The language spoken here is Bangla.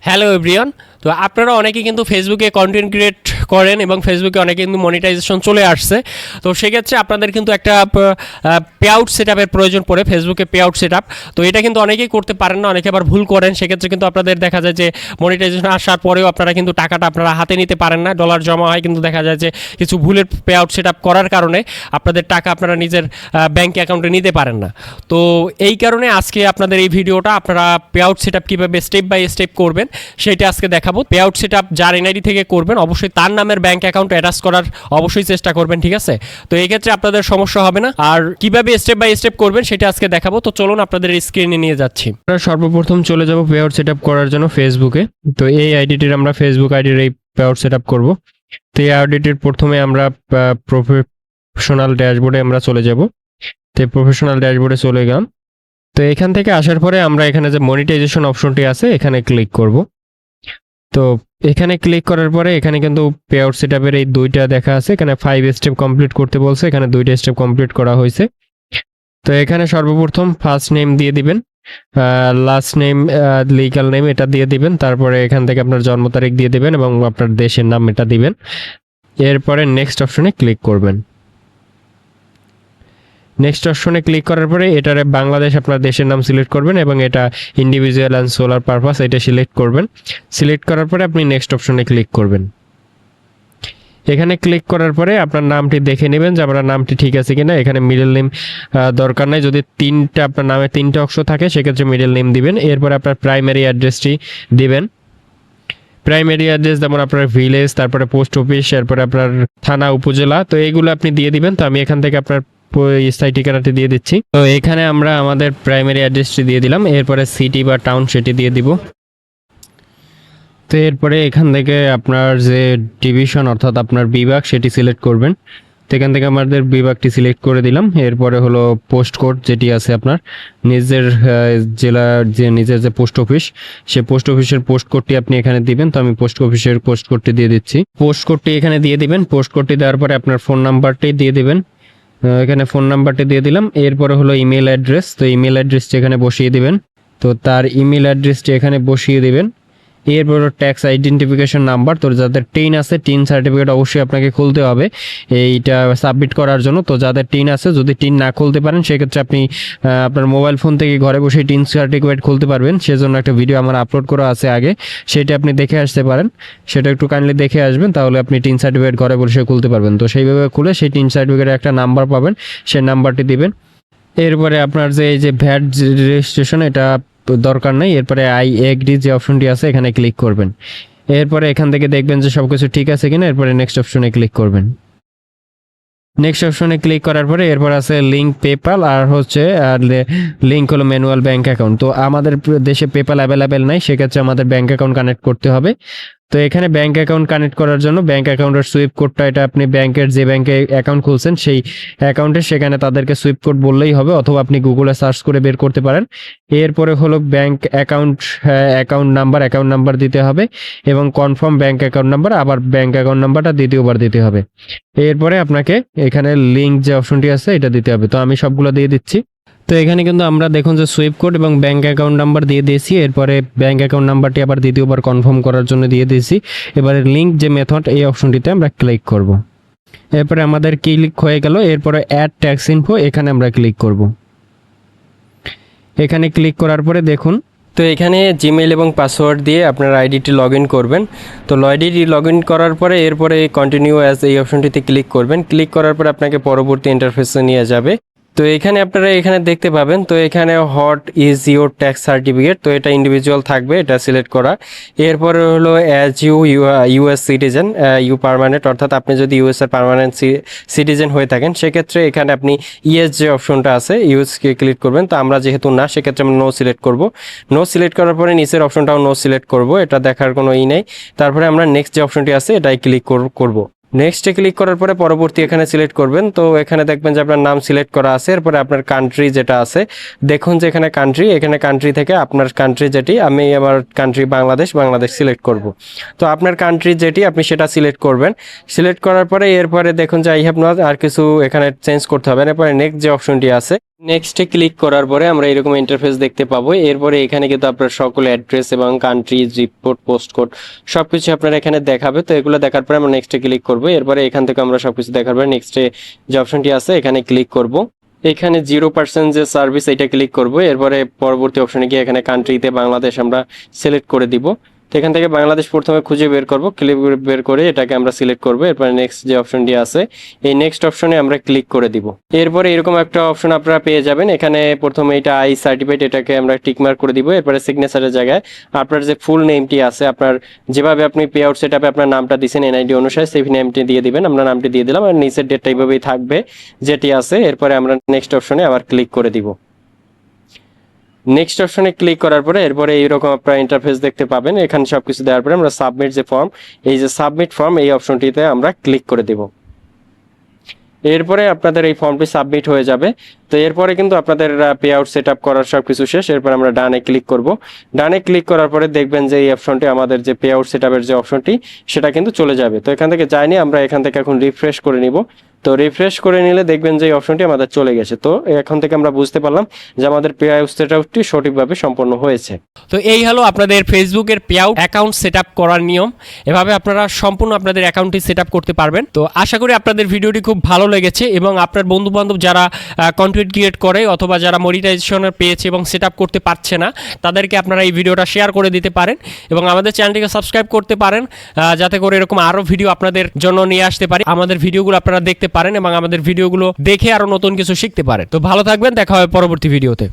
Hello everyone. তো আপনারা অনেকে কিন্তু ফেসবুকে কন্টেন্ট ক্রিয়েট করেন এবং ফেসবুকে অনেকে কিন্তু মনিটাইজেশন চলে আসছে। তো সেক্ষেত্রে আপনাদের কিন্তু একটা পে আউট সেট আপের প্রয়োজন পড়ে, ফেসবুকে পে আউট সেট আপ। তো এটা কিন্তু অনেকেই করতে পারেন না, অনেকে আবার ভুল করেন। সেক্ষেত্রে কিন্তু আপনাদের দেখা যায় যে মনিটাইজেশন আসার পরেও আপনারা কিন্তু টাকাটা আপনারা হাতে নিতে পারেন না, ডলার জমা হয়, কিন্তু দেখা যায় যে কিছু ভুলের পে আউট সেট আপ করার কারণে আপনাদের টাকা আপনারা নিজের ব্যাঙ্ক অ্যাকাউন্টে নিতে পারেন না। তো এই কারণে আজকে আপনাদের এই ভিডিওটা, আপনারা পে আউট সেট আপ কীভাবে স্টেপ বাই স্টেপ করবেন সেটা আজকে দেখাবো। পে আউট সেট আপ যার এনআইডি থেকে করবেন অবশ্যই তার নামের ব্যাঙ্ক অ্যাকাউন্ট অ্যাটাচ করার অবশ্যই চেষ্টা করবেন, ঠিক আছে? তো এই ক্ষেত্রে আপনাদের সমস্যা হবে না। আর কিভাবে স্টেপ বাই স্টেপ করবেন সেটা আজকে দেখাবো। তো চলুন আপনাদের স্ক্রিনে নিয়ে যাচ্ছি। আমরা সর্বপ্রথম চলে যাব পে আউট সেট আপ করার জন্য ফেসবুকে। তো এই আইডিটির আমরা ফেসবুক আইডির এই পে আউট সেট আপ করবো। তো এই আইডিটির প্রথমে আমরা প্রফেশনাল ড্যাশবোর্ডে আমরা চলে যাব। তো প্রফেশনাল ড্যাশবোর্ডে চলে গেলাম। তো এখান থেকে আসার পরে আমরা এখানে যে মনিটাইজেশন অপশনটি আছে এখানে ক্লিক করব। তো এখানে ক্লিক করার পরে এখানে কিন্তু পে আউট সেট আপের এই দুইটা দেখা আছে, এখানে 5 স্টেপ কমপ্লিট করতে বলছে, এখানে 2টা স্টেপ কমপ্লিট করা হয়েছে। তো এখানে সর্বপ্রথম ফার্স্ট নেম দিয়ে দিবেন, লাস্ট নেম, লিগ্যাল নেম এটা দিয়ে দিবেন। তারপরে এখান থেকে আপনার জন্ম তারিখ দিয়ে দিবেন এবং আপনার দেশের নাম এটা দিবেন। এরপরে নেক্সট অপশনে ক্লিক করবেন। নেক্সট অপশনে ক্লিক করার পরে এটারে বাংলাদেশ আপনার দেশের নাম সিলেক্ট করবেন এবং এটা ইন্ডিভিজুয়াল অ্যান্ড সোলার পারপাস এটা সিলেক্ট করবেন। সিলেক্ট করার পরে আপনি নেক্সট অপশনে ক্লিক করবেন। এখানে ক্লিক করার পরে আপনার নামটি দেখে নেবেন যে আপনার নামটি ঠিক আছে কিনা। এখানে মিডল নেম দরকার নাই, যদি আপনার নামে 3টে অক্ষর থাকে সেক্ষেত্রে মিডল নেম দিবেন। এরপরে আপনার প্রাইমারি অ্যাড্রেসটি দিবেন। প্রাইমারি অ্যাড্রেস যেমন আপনার ভিলেজ, তারপরে পোস্ট অফিস, এরপরে আপনার থানা, উপজেলা, তো এইগুলো আপনি দিয়ে দিবেন। তো আমি এখান থেকে আপনার স্থায়ী ঠিকানাটি দিয়ে দিচ্ছি। তো এখানে আমরা আমাদের প্রাইমারি অ্যাড্রেসটি দিয়ে দিলাম। এরপরে সিটি বা টাউন সেটি দিয়ে দিব। তো এরপরে এখান থেকে আপনার যে ডিভিশন অর্থাৎ আপনার বিভাগ সেটি সিলেক্ট করবেন। তো এখান থেকে আমাদের বিভাগটি সিলেক্ট করে দিলাম। এরপরে হলো পোস্ট কোড যেটি আছে আপনার নিজের জেলার যে নিজের যে পোস্ট অফিস, সে পোস্ট অফিসের পোস্ট কোডটি আপনি এখানে দিবেন। তো আমি পোস্ট অফিসের পোস্ট কোডটি দিয়ে দিচ্ছি। পোস্ট কোডটি এখানে দিয়ে দিবেন। পোস্ট কোডটি দেওয়ার পরে আপনার ফোন নাম্বারটি দিয়ে দিবেন। এখানে ফোন নাম্বারটি দিয়ে দিলাম। এরপরে হলো ইমেল অ্যাড্রেস। তো ইমেল অ্যাড্রেসটি এখানে বসিয়ে দিবেন। তো তার ইমেল অ্যাড্রেসটি এখানে বসিয়ে দিবেন। এরপর ট্যাক্স আইডেন্টিফিকেশন নাম্বার, তো যাদের টিন আছে টিন সার্টিফিকেট অবশ্যই আপনাকে খুলতে হবে এইটা সাবমিট করার জন্য। তো যাদের টিন আছে, যদি টিন না খুলতে পারেন সেক্ষেত্রে আপনি আপনার মোবাইল ফোন থেকে ঘরে বসে টিন সার্টিফিকেট খুলতে পারবেন। সেজন্য একটা ভিডিও আমার আপলোড করা আছে আগে, সেটা আপনি দেখে আসতে পারেন। সেটা একটু কাইন্ডলি দেখে আসবেন, তাহলে আপনি টিন সার্টিফিকেট ঘরে বসে খুলতে পারবেন। তো সেইভাবে খুলে সেই টিন সার্টিফিকেটের একটা নাম্বার পাবেন, সেই নাম্বারটি দিবেন। এরপরে আপনার যে এই যে ভ্যাট রেজিস্ট্রেশন এটা দরকার নেই। এরপরে আই এগ্রি যে অপশনটি আছে এখানে ক্লিক করবেন। এরপরে এখান থেকে দেখবেন যে সবকিছু ঠিক আছে কিনা। এরপরে নেক্সট অপশনে ক্লিক করবেন। নেক্সট অপশনে ক্লিক করার পরে এরপর আছে লিঙ্ক পেপাল আর হচ্ছে লিঙ্ক হলো ম্যানুয়াল ব্যাঙ্ক অ্যাকাউন্ট। তো আমাদের দেশে পেপাল অ্যাভেলেবেল নাই, সেক্ষেত্রে আমাদের ব্যাঙ্ক অ্যাকাউন্ট কানেক্ট করতে হবে। তো এখানে ব্যাঙ্ক অ্যাকাউন্ট কানেক্ট করার জন্য ব্যাঙ্ক অ্যাকাউন্টের সুইপ কোডটা, এটা আপনি ব্যাংকের যে ব্যাঙ্কে অ্যাকাউন্ট খুলছেন সেই অ্যাকাউন্টে সেখানে তাদেরকে সুইপ কোড বললেই হবে, অথবা আপনি গুগলে সার্চ করে বের করতে পারেন। এরপরে হলো ব্যাঙ্ক অ্যাকাউন্ট নাম্বার দিতে হবে এবং কনফার্ম ব্যাঙ্ক অ্যাকাউন্ট নাম্বার, আবার ব্যাঙ্ক অ্যাকাউন্ট নাম্বারটা দ্বিতীয়বার দিতে হবে। এরপরে আপনাকে এখানে লিঙ্ক যে অপশনটি আছে এটা দিতে হবে। তো আমি সবগুলো দিয়ে দিচ্ছি। তো এখানে কিন্তু আমরা দেখুন যে সুইপ কোড এবং ব্যাঙ্ক অ্যাকাউন্ট নাম্বার দিয়ে দিয়েছি। এরপরে ব্যাঙ্ক অ্যাকাউন্ট নাম্বারটি আবার দ্বিতীয়বার কনফার্ম করার জন্য দিয়ে দিয়েছি। এবারে লিঙ্ক যে মেথড এই অপশনটিতে আমরা ক্লিক করব। এরপরে আমাদের ক্লিক হয়ে গেল। এরপরে অ্যাড ট্যাক্স ইনফো এখানে আমরা ক্লিক করব। এখানে ক্লিক করার পরে দেখুন, তো এখানে জিমেইল এবং পাসওয়ার্ড দিয়ে আপনার আইডিটি লগ ইন করবেন। তো আইডিটি লগ ইন করার পরে এরপরে কন্টিনিউ অ্যাজ এই অপশনটিতে ক্লিক করবেন। ক্লিক করার পরে আপনাকে পরবর্তী ইন্টারফেসে নিয়ে যাবে। তো এখানে আপনারা এখানে দেখতে পাবেন, তো এখানে what is your tax certificate, তো এটা ইন্ডিভিজুয়াল থাকবে, এটা সিলেক্ট করা। এরপরে হলো as US citizen, you permanent, অর্থাৎ আপনি যদি ইউএস এর পার্মানেন্ট সিটিজেন হয়ে থাকেন সেক্ষেত্রে এখানে আপনি ইএস যে অপশনটা আছে ইউএসকে ক্লিক করবেন। তো আমরা যেহেতু না, সেক্ষেত্রে আমরা নো সিলেক্ট করব। নো সিলেক্ট করার পরে নিচের অপশনটাও নো সিলেক্ট করব, এটা দেখার কোনো নেই। তারপরে আমরা নেক্সট যে অপশনটি আছে এটাই ক্লিক করব। নেক্সটে ক্লিক করার পরে পরবর্তী এখানে সিলেক্ট করবেন। তো এখানে দেখবেন যে আপনার নাম সিলেক্ট করা আছে। এরপরে আপনার কান্ট্রি যেটা আছে দেখুন যে এখানে কান্ট্রি থেকে আপনার কান্ট্রি যেটি, আমি আমার কান্ট্রি বাংলাদেশ সিলেক্ট করব। তো আপনার কান্ট্রি যেটি আপনি সেটা সিলেক্ট করবেন। সিলেক্ট করার পরে এরপরে দেখুন যে আই হ্যাভ নট, আর কিছু এখানে চেঞ্জ করতে হবে। এরপরে নেক্সট যে অপশনটি আছে নেক্সটে ক্লিক করার পরে আমরা এরকম ইন্টারফেস দেখতে পাবো। এরপরে এখানে কিন্তু আপনার সকল অ্যাড্রেস এবং country, zip code, post code সবকিছু আপনার এখানে দেখাবে। তো এগুলো দেখার পরে আমরা নেক্সটে ক্লিক করব। এরপরে এখান থেকে আমরা সবকিছু দেখার পরে নেক্সটে যে অপশনটি আছে এখানে ক্লিক করব। এখানে 0% যে সার্ভিস এটা ক্লিক করব। এরপরে পরবর্তী অপশনে গিয়ে এখানে কান্ট্রিতে বাংলাদেশ আমরা সিলেক্ট করে দিব। তো এখান থেকে বাংলাদেশ প্রথমে খুঁজে বের করব, ক্লিক বের করে এটাকে আমরা সিলেক্ট করব। এরপরে নেক্সট যে অপশনটি আছে এই নেক্সট অপশনে আমরা ক্লিক করে দিব। এরপরে এরকম একটা অপশন আপনারা পেয়ে যাবেন। এখানে প্রথমে এটা আই সার্টিফিকেট, এটাকে আমরা টিক মার্ক করে দিব। এরপরে সিগনেচারের জায়গায় আপনার যে ফুল নেমটি আছে, আপনার যেভাবে আপনি পে আউট সেটআপে আপনার নামটা দিয়েছেন এনআইডি অনুসারে সেই নেমটি দিয়ে দিবেন। আমরা নামটি দিয়ে দিলাম আর নিচের ডেটটা এইভাবেই থাকবে যেটি আছে। এরপরে আমরা নেক্সট অপশনে আবার ক্লিক করে দিব। নেক্সট অপশনে ক্লিক করার পরে এরপরে এইরকম আপনারা ইন্টারফেস দেখতে পাবেন। এখানে সবকিছু দেওয়ার পরে আমরা সাবমিট যে ফর্ম, এই যে সাবমিট ফর্ম এই অপশনটিতে আমরা ক্লিক করে দেব। এরপরে আপনাদের এই ফর্মটি সাবমিট হয়ে যাবে। তো এরপরে কিন্তু আপনাদের পে আউট সেট আপ করার সব কিছু শেষ। এরপর আমরা ডানে ক্লিক করব। ডানে ক্লিক করার পরে দেখবেন যে এই অপশনটি আমাদের যে পে আউট সেট আপের যে অপশনটি সেটা কিন্তু চলে যাবে। তো এখান থেকে যায়নি, আমরা এখান থেকে এখন রিফ্রেশ করে নিব। তো রিফ্রেশ করে নিলে দেখবেন যে এই অপশনটি আমাদের চলে গেছে। তো এখন থেকে আমরা বুঝতে পারলাম যে আমাদের পে আউট সেট আপটি সঠিকভাবে সম্পন্ন হয়েছে। তো এই হলো আপনাদের ফেসবুকের pay out account set up করার নিয়ম। এভাবে আপনারা সম্পূর্ণ আপনাদের অ্যাকাউন্টটি সেট আপ করতে পারবেন। তো আশা করি আপনাদের ভিডিওটি খুব ভালো লেগেছে এবং আপনার বন্ধু বান্ধব যারা কন্টেন্ট ক্রিয়েট করে অথবা যারা মনিটাইজেশনের পেয়েছে এবং সেট আপ করতে পারছে না তাদেরকে আপনারা এই ভিডিওটা শেয়ার করে দিতে পারেন এবং আমাদের চ্যানেলটিকে সাবস্ক্রাইব করতে পারেন, যাতে করে এরকম আরও ভিডিও আপনাদের জন্য নিয়ে আসতে পারি। আমাদের ভিডিওগুলো আপনারা দেখতে পারেন এবং আমাদের ভিডিওগুলো দেখে আরও নতুন কিছু শিখতে পারেন। তো ভালো থাকবেন, দেখা হবে পরবর্তী ভিডিওতে।